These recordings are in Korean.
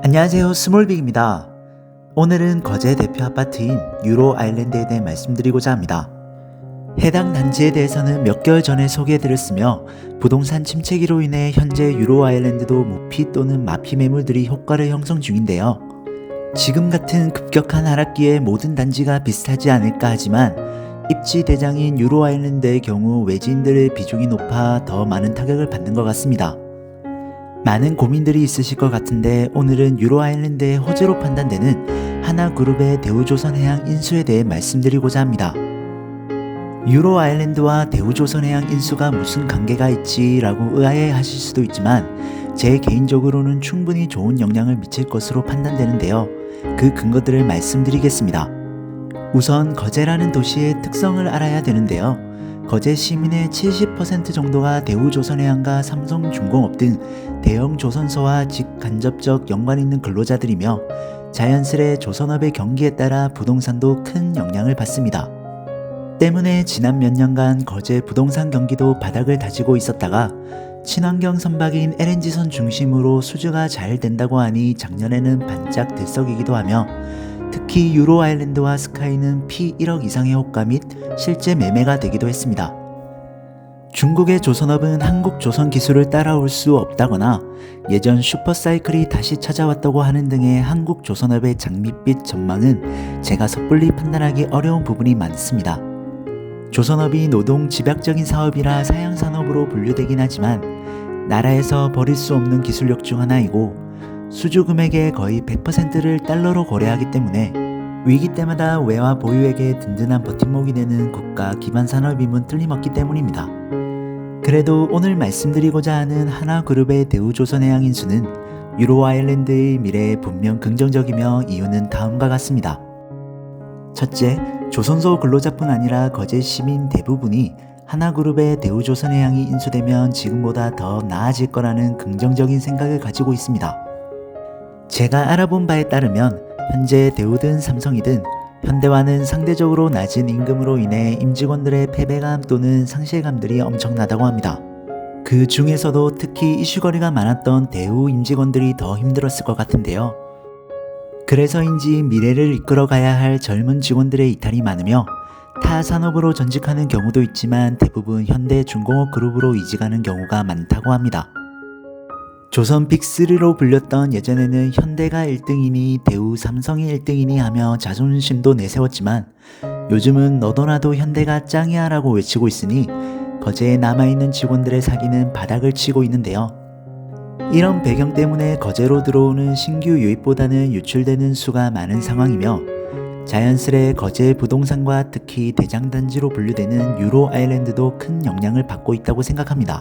안녕하세요, 스몰빅입니다. 오늘은 거제 대표 아파트인 유로 아일랜드에 대해 말씀드리고자 합니다. 해당 단지에 대해서는 몇 개월 전에 소개해드렸으며 부동산 침체기로 인해 현재 유로 아일랜드도 무피 또는 마피 매물들이 효과를 형성 중인데요. 지금 같은 급격한 하락기에 모든 단지가 비슷하지 않을까 하지만 입지 대장인 유로 아일랜드의 경우 외지인들의 비중이 높아 더 많은 타격을 받는 것 같습니다. 많은 고민들이 있으실 것 같은데 오늘은 유로 아일랜드의 호재로 판단되는 하나그룹의 대우조선해양 인수에 대해 말씀드리고자 합니다. 유로 아일랜드와 대우조선해양 인수가 무슨 관계가 있지 라고 의아해 하실 수도 있지만 제 개인적으로는 충분히 좋은 영향을 미칠 것으로 판단되는데요. 그 근거들을 말씀드리겠습니다. 우선 거제라는 도시의 특성을 알아야 되는데요. 거제 시민의 70% 정도가 대우조선해양과 삼성중공업 등 대형 조선소와 직간접적 연관 있는 근로자들이며 자연스레 조선업의 경기에 따라 부동산도 큰 영향을 받습니다. 때문에 지난 몇 년간 거제 부동산 경기도 바닥을 다지고 있었다가 친환경 선박인 LNG선 중심으로 수주가 잘 된다고 하니 작년에는 반짝 들썩이기도 하며 특히 유로 아일랜드와 스카이는 피 1억 이상의 호가 및 실제 매매가 되기도 했습니다. 중국의 조선업은 한국 조선 기술을 따라올 수 없다거나 예전 슈퍼사이클이 다시 찾아왔다고 하는 등의 한국 조선업의 장밋빛 전망은 제가 섣불리 판단하기 어려운 부분이 많습니다. 조선업이 노동 집약적인 사업이라 사양산업으로 분류되긴 하지만 나라에서 버릴 수 없는 기술력 중 하나이고 수주 금액의 거의 100%를 달러로 거래하기 때문에 위기 때마다 외화 보유액의 든든한 버팀목이 되는 국가 기반 산업임은 틀림없기 때문입니다. 그래도 오늘 말씀드리고자 하는 하나그룹의 대우조선해양 인수는 유로 아일랜드의 미래에 분명 긍정적이며 이유는 다음과 같습니다. 첫째, 조선소 근로자뿐 아니라 거제 시민 대부분이 하나그룹의 대우조선해양이 인수되면 지금보다 더 나아질 거라는 긍정적인 생각을 가지고 있습니다. 제가 알아본 바에 따르면 현재 대우든 삼성이든 현대와는 상대적으로 낮은 임금으로 인해 임직원들의 패배감 또는 상실감들이 엄청나다고 합니다. 그 중에서도 특히 이슈거리가 많았던 대우 임직원들이 더 힘들었을 것 같은데요. 그래서인지 미래를 이끌어가야 할 젊은 직원들의 이탈이 많으며 타 산업으로 전직하는 경우도 있지만 대부분 현대중공업 그룹으로 이직하는 경우가 많다고 합니다. 조선 빅3로 불렸던 예전에는 현대가 1등이니 대우 삼성이 1등이니 하며 자존심도 내세웠지만 요즘은 너도나도 현대가 짱이야 라고 외치고 있으니 거제에 남아있는 직원들의 사기는 바닥을 치고 있는데요. 이런 배경 때문에 거제로 들어오는 신규 유입보다는 유출되는 수가 많은 상황이며 자연스레 거제 부동산과 특히 대장단지로 분류되는 유로 아일랜드도 큰 영향을 받고 있다고 생각합니다.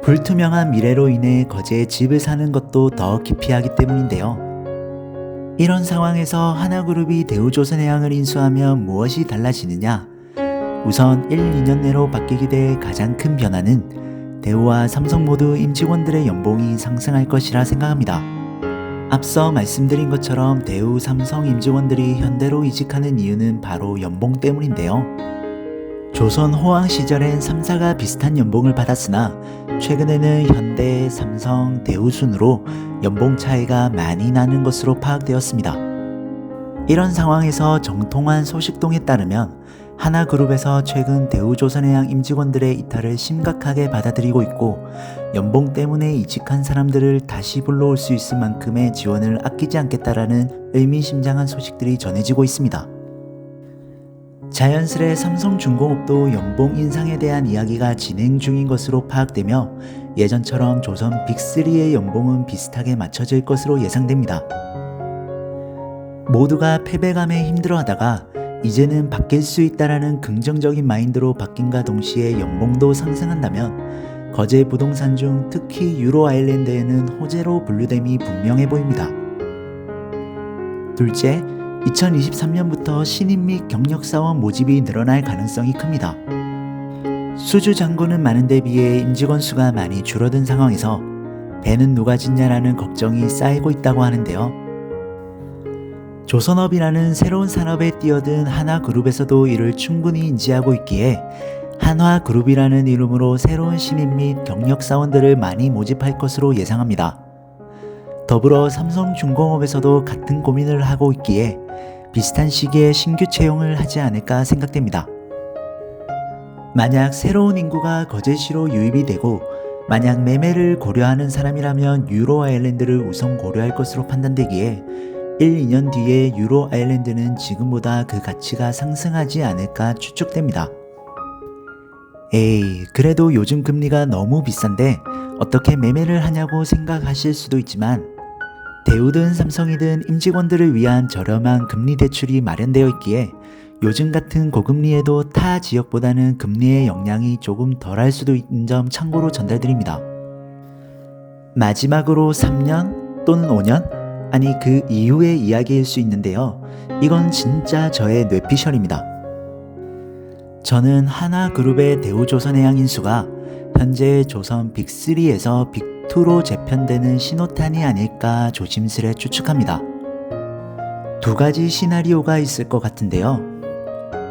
불투명한 미래로 인해 거제에 집을 사는 것도 더 기피하기 때문인데요. 이런 상황에서 하나그룹이 대우조선해양을 인수하면 무엇이 달라지느냐? 우선 1, 2년 내로 바뀌게 될 가장 큰 변화는 대우와 삼성 모두 임직원들의 연봉이 상승할 것이라 생각합니다. 앞서 말씀드린 것처럼 대우, 삼성 임직원들이 현대로 이직하는 이유는 바로 연봉 때문인데요. 조선 호황 시절엔 3사가 비슷한 연봉을 받았으나 최근에는 현대, 삼성, 대우 순으로 연봉 차이가 많이 나는 것으로 파악되었습니다. 이런 상황에서 정통한 소식통에 따르면 하나그룹에서 최근 대우조선해양 임직원들의 이탈을 심각하게 받아들이고 있고 연봉 때문에 이직한 사람들을 다시 불러올 수 있을 만큼의 지원을 아끼지 않겠다라는 의미심장한 소식들이 전해지고 있습니다. 자연스레 삼성중공업도 연봉 인상에 대한 이야기가 진행 중인 것으로 파악되며 예전처럼 조선 빅3의 연봉은 비슷하게 맞춰질 것으로 예상됩니다. 모두가 패배감에 힘들어하다가 이제는 바뀔 수 있다라는 긍정적인 마인드로 바뀐과 동시에 연봉도 상승한다면 거제 부동산 중 특히 유로 아일랜드에는 호재로 분류됨이 분명해 보입니다. 둘째, 2023년부터 신인 및 경력사원 모집이 늘어날 가능성이 큽니다. 수주 잔고는 많은데 비해 임직원 수가 많이 줄어든 상황에서 배는 누가 짓냐라는 걱정이 쌓이고 있다고 하는데요. 조선업이라는 새로운 산업에 뛰어든 하나그룹에서도 이를 충분히 인지하고 있기에 한화그룹이라는 이름으로 새로운 신인 및 경력사원들을 많이 모집할 것으로 예상합니다. 더불어 삼성중공업에서도 같은 고민을 하고 있기에 비슷한 시기에 신규 채용을 하지 않을까 생각됩니다. 만약 새로운 인구가 거제시로 유입이 되고 만약 매매를 고려하는 사람이라면 유로 아일랜드를 우선 고려할 것으로 판단되기에 1, 2년 뒤에 유로 아일랜드는 지금보다 그 가치가 상승하지 않을까 추측됩니다. 에이, 그래도 요즘 금리가 너무 비싼데 어떻게 매매를 하냐고 생각하실 수도 있지만 대우든 삼성이든 임직원들을 위한 저렴한 금리 대출이 마련되어 있기에 요즘 같은 고금리에도 타 지역보다는 금리의 영향이 조금 덜할 수도 있는 점 참고로 전달드립니다. 마지막으로 3년 또는 5년? 아니 그 이후의 이야기일 수 있는데요. 이건 진짜 저의 뇌피셜입니다. 저는 하나그룹의 대우조선해양 인수가 현재 조선 빅3에서 빅2로 재편되는 신호탄이 아닐까 조심스레 추측합니다. 두 가지 시나리오가 있을 것 같은데요.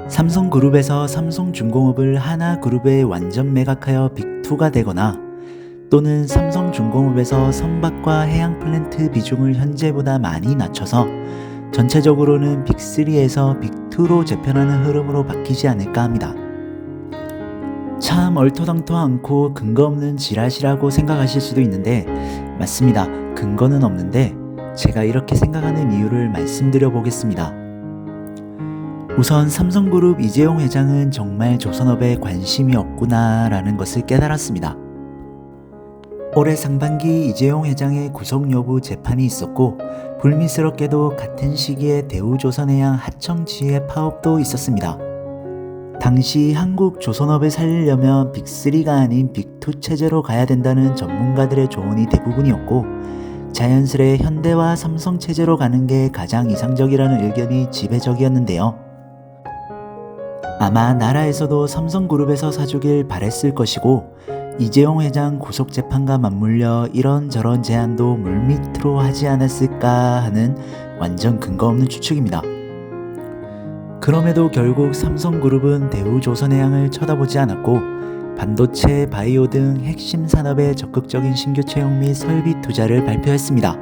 삼성그룹에서 삼성중공업을 하나그룹에 완전 매각하여 빅2가 되거나 또는 삼성중공업에서 선박과 해양플랜트 비중을 현재보다 많이 낮춰서 전체적으로는 빅3에서 빅2로 재편하는 흐름으로 바뀌지 않을까 합니다. 참 얼토당토 않고 근거 없는 지라시라고 생각하실 수도 있는데 맞습니다. 근거는 없는데 제가 이렇게 생각하는 이유를 말씀드려 보겠습니다. 우선 삼성그룹 이재용 회장은 정말 조선업에 관심이 없구나 라는 것을 깨달았습니다. 올해 상반기 이재용 회장의 구속 여부 재판이 있었고 불미스럽게도 같은 시기에 대우조선해양 하청지회 파업도 있었습니다. 당시 한국 조선업을 살리려면 빅3가 아닌 빅2 체제로 가야 된다는 전문가들의 조언이 대부분이었고 자연스레 현대와 삼성 체제로 가는 게 가장 이상적이라는 의견이 지배적이었는데요. 아마 나라에서도 삼성그룹에서 사주길 바랬을 것이고 이재용 회장 구속재판과 맞물려 이런저런 제안도 물밑으로 하지 않았을까 하는 완전 근거 없는 추측입니다. 그럼에도 결국 삼성그룹은 대우조선해양을 쳐다보지 않았고 반도체, 바이오 등 핵심 산업에 적극적인 신규 채용 및 설비 투자를 발표했습니다.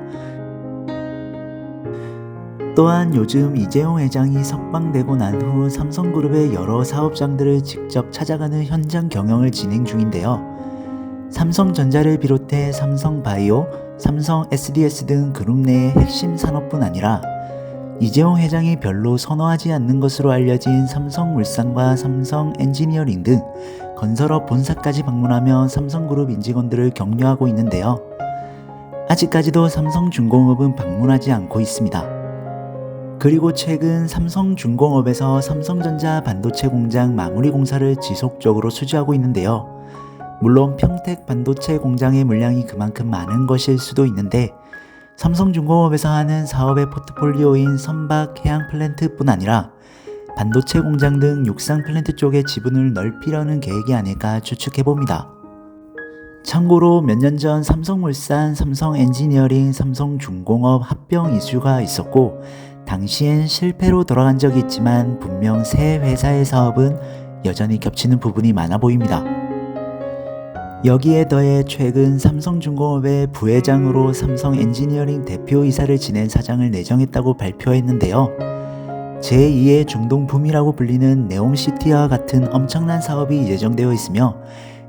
또한 요즘 이재용 회장이 석방되고 난 후 삼성그룹의 여러 사업장들을 직접 찾아가는 현장 경영을 진행 중인데요. 삼성전자를 비롯해 삼성바이오, 삼성 SDS 등 그룹 내의 핵심 산업뿐 아니라 이재용 회장이 별로 선호하지 않는 것으로 알려진 삼성물산과 삼성엔지니어링 등 건설업 본사까지 방문하며 삼성그룹 임직원들을 격려하고 있는데요. 아직까지도 삼성중공업은 방문하지 않고 있습니다. 그리고 최근 삼성중공업에서 삼성전자 반도체 공장 마무리 공사를 지속적으로 수주하고 있는데요. 물론 평택 반도체 공장의 물량이 그만큼 많은 것일 수도 있는데 삼성중공업에서 하는 사업의 포트폴리오인 선박 해양 플랜트뿐 아니라 반도체 공장 등 육상 플랜트 쪽의 지분을 넓히려는 계획이 아닐까 추측해봅니다. 참고로 몇 년 전 삼성물산, 삼성엔지니어링, 삼성중공업 합병 이슈가 있었고 당시엔 실패로 돌아간 적이 있지만 분명 새 회사의 사업은 여전히 겹치는 부분이 많아 보입니다. 여기에 더해 최근 삼성중공업의 부회장으로 삼성엔지니어링 대표이사를 지낸 사장을 내정했다고 발표했는데요. 제2의 중동붐이라고 불리는 네옴시티와 같은 엄청난 사업이 예정되어 있으며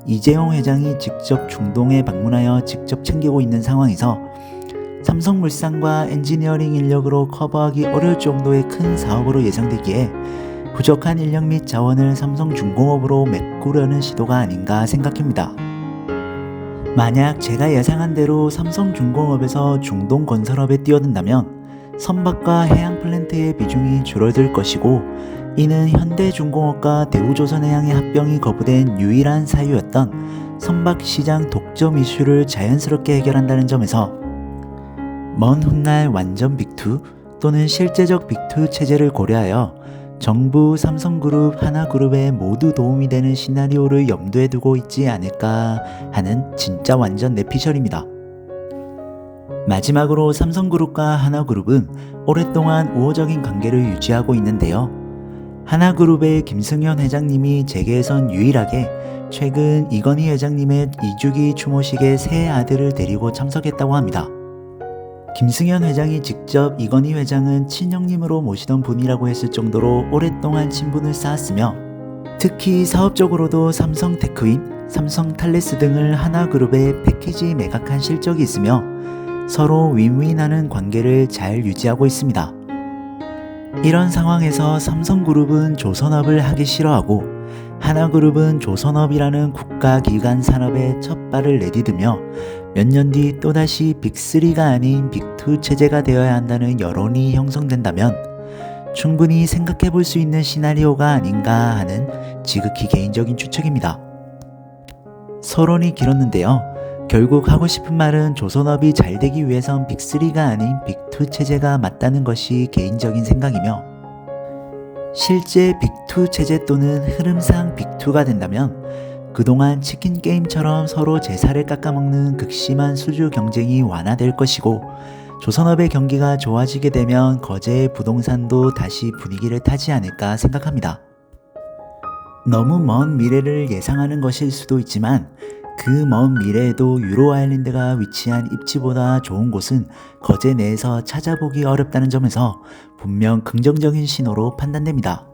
이재용 회장이 직접 중동에 방문하여 직접 챙기고 있는 상황에서 삼성물산과 엔지니어링 인력으로 커버하기 어려울 정도의 큰 사업으로 예상되기에 부족한 인력 및 자원을 삼성중공업으로 메꾸려는 시도가 아닌가 생각합니다. 만약 제가 예상한 대로 삼성중공업에서 중동 건설업에 뛰어든다면 선박과 해양 플랜트의 비중이 줄어들 것이고 이는 현대중공업과 대우조선해양의 합병이 거부된 유일한 사유였던 선박 시장 독점 이슈를 자연스럽게 해결한다는 점에서 먼 훗날 완전 빅2 또는 실제적 빅2 체제를 고려하여 정부, 삼성그룹, 하나그룹에 모두 도움이 되는 시나리오를 염두에 두고 있지 않을까 하는 진짜 완전 뇌피셜입니다. 마지막으로 삼성그룹과 하나그룹은 오랫동안 우호적인 관계를 유지하고 있는데요. 하나그룹의 김승현 회장님이 재계에선 유일하게 최근 이건희 회장님의 2주기 추모식에 새 아들을 데리고 참석했다고 합니다. 김승현 회장이 직접 이건희 회장은 친형님으로 모시던 분이라고 했을 정도로 오랫동안 친분을 쌓았으며 특히 사업적으로도 삼성 테크윈, 삼성 탈레스 등을 하나그룹에 패키지 매각한 실적이 있으며 서로 윈윈하는 관계를 잘 유지하고 있습니다. 이런 상황에서 삼성그룹은 조선업을 하기 싫어하고 하나그룹은 조선업이라는 국가기관 산업에 첫 발을 내디디며 몇 년 뒤 또다시 빅3가 아닌 빅2 체제가 되어야 한다는 여론이 형성된다면 충분히 생각해 볼 수 있는 시나리오가 아닌가 하는 지극히 개인적인 추측입니다. 서론이 길었는데요. 결국 하고 싶은 말은 조선업이 잘 되기 위해선 빅3가 아닌 빅2 체제가 맞다는 것이 개인적인 생각이며 실제 빅2 체제 또는 흐름상 빅2가 된다면 그동안 치킨 게임처럼 서로 제살을 깎아먹는 극심한 수주 경쟁이 완화될 것이고 조선업의 경기가 좋아지게 되면 거제의 부동산도 다시 분위기를 타지 않을까 생각합니다. 너무 먼 미래를 예상하는 것일 수도 있지만 그 먼 미래에도 유로 아일랜드가 위치한 입지보다 좋은 곳은 거제 내에서 찾아보기 어렵다는 점에서 분명 긍정적인 신호로 판단됩니다.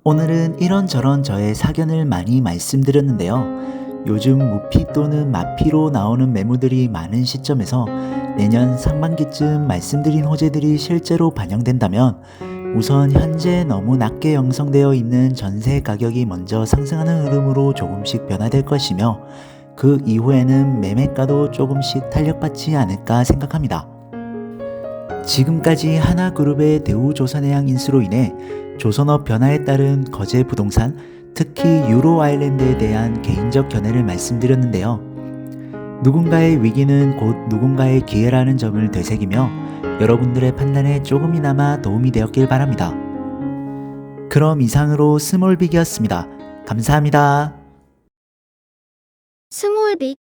오늘은 이런저런 저의 사견을 많이 말씀드렸는데요. 요즘 무피 또는 마피로 나오는 매물들이 많은 시점에서 내년 상반기쯤 말씀드린 호재들이 실제로 반영된다면 우선 현재 너무 낮게 형성되어 있는 전세 가격이 먼저 상승하는 흐름으로 조금씩 변화될 것이며 그 이후에는 매매가도 조금씩 탄력받지 않을까 생각합니다. 지금까지 하나그룹의 대우조선해양 인수로 인해 조선업 변화에 따른 거제 부동산, 특히 유로 아일랜드에 대한 개인적 견해를 말씀드렸는데요. 누군가의 위기는 곧 누군가의 기회라는 점을 되새기며 여러분들의 판단에 조금이나마 도움이 되었길 바랍니다. 그럼 이상으로 스몰빅이었습니다. 감사합니다. 스몰빅